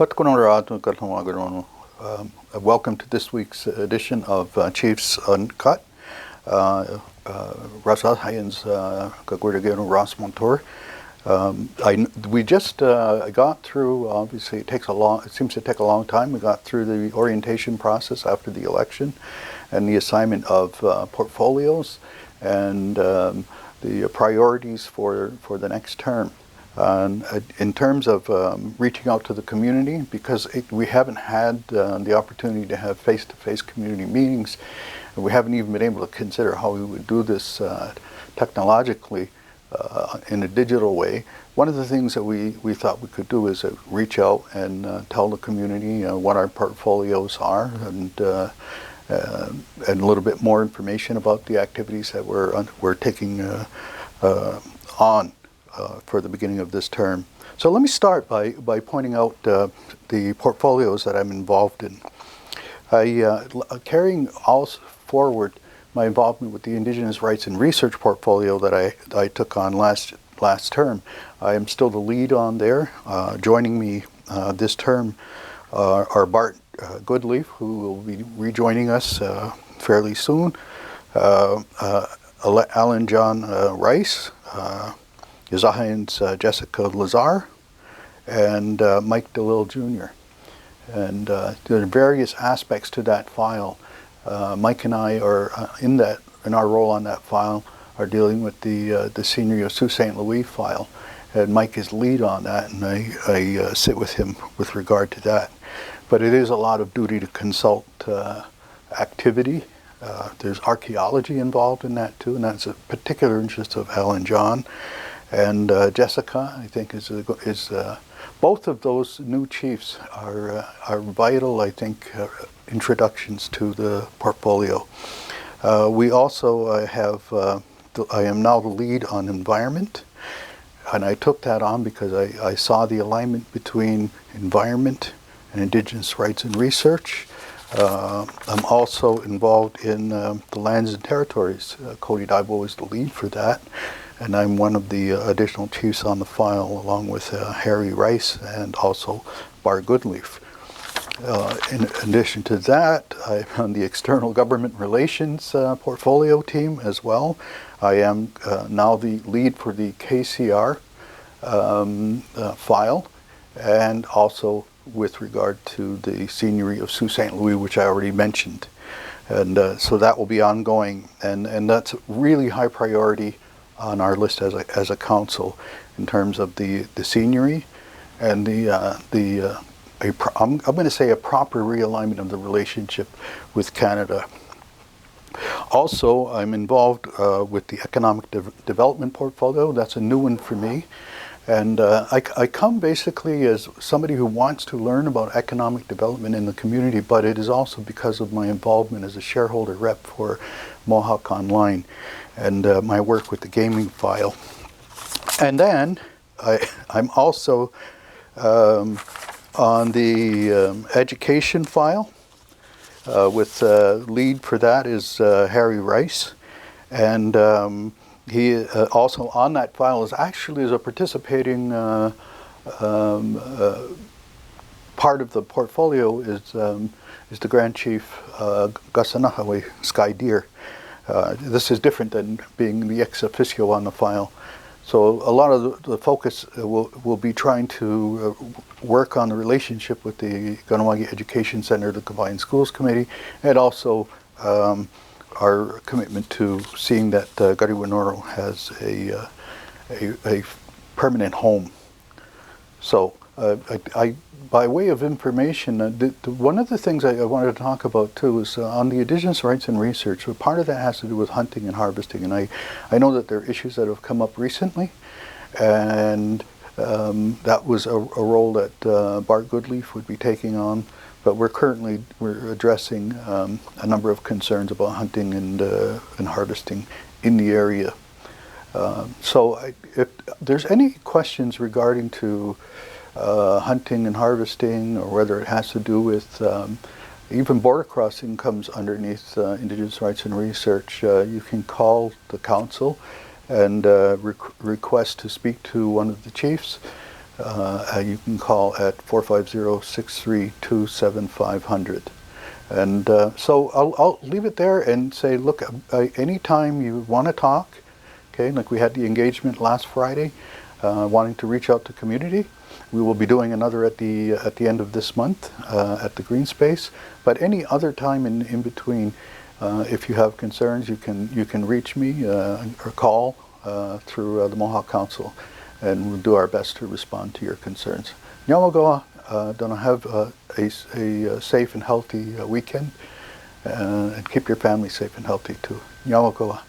Welcome to this week's edition of Chiefs Uncut. Ratsénhaienhs Ross Montour. We just got through. Obviously, it seems to take a long time. We got through the orientation process after the election, and the assignment of portfolios and the priorities for the next term. In terms of reaching out to the community, because we haven't had the opportunity to have face-to-face community meetings, and we haven't even been able to consider how we would do this technologically in a digital way. One of the things that we thought we could do is reach out and tell the community what our portfolios are, and a little bit more information about the activities that we're taking on for the beginning of this term. So let me start by pointing out the portfolios that I'm involved in. Carrying forward my involvement with the Indigenous Rights and Research portfolio that I took on last term. I am still the lead on there. Joining me this term are Bart Goodleaf, who will be rejoining us fairly soon, Alan John Rice, Ratsénhaienhs Jessica Lazar, and Mike DeLille Jr. And there are various aspects to that file. Mike and I are in our role on that file are dealing with the Seigneury of Sault St-Louis file, and Mike is lead on that, and I sit with him with regard to that. But it is a lot of duty to consult activity. There's archaeology involved in that too, and that's a particular interest of Alan John. And Jessica, I think, is both of those new chiefs are vital, I think, introductions to the portfolio. We also have, I am now the lead on environment, and I took that on because I saw the alignment between environment and Indigenous Rights and Research. I'm also involved in the lands and territories. Cody Daibo is the lead for that. And I'm one of the additional chiefs on the file, along with Harry Rice and also Bart Goodleaf. In addition to that, I'm on the External Government Relations portfolio team as well. I am now the lead for the KCR file, and also with regard to the Seigneury of Sault St-Louis, which I already mentioned. And so that will be ongoing, and that's really high priority on our list as a council in terms of the Seigneury and I'm going to say a proper realignment of the relationship with Canada. Also, I'm involved with the Economic Development portfolio. That's a new one for me. And I come basically as somebody who wants to learn about economic development in the community, but it is also because of my involvement as a shareholder rep for Mohawk Online and my work with the gaming file. And then I'm also on the education file. With lead for that is Harry Rice, and he also on that file is actually a participating part of the portfolio is the Grand Chief Kahnawà Sky Deer. This is different than being the ex officio on the file. So a lot of the focus will be trying to work on the relationship with the Kahnawake Education Center, the Combined Schools Committee, and also our commitment to seeing that Gariwanoro has a permanent home. So by way of information, one of the things I wanted to talk about too is on the Indigenous Rights and Research. So part of that has to do with hunting and harvesting, and I know that there are issues that have come up recently, and that was a role that Bart Goodleaf would be taking on. But we're addressing a number of concerns about hunting and harvesting in the area. So if there's any questions regarding to hunting and harvesting, or whether it has to do with even border crossing comes underneath Indigenous Rights and Research, you can call the council and request to speak to one of the chiefs, You can call at 450-632-7500. And so I'll leave it there and say, look, anytime you want to talk, okay, like we had the engagement last Friday, wanting to reach out to community. We will be doing another at the end of this month at the Green Space. But any other time in between, if you have concerns, you can reach me or call through the Mohawk Council, and we'll do our best to respond to your concerns. Nyamagoa, don't have a safe and healthy weekend, and keep your family safe and healthy too. Nyamagoa.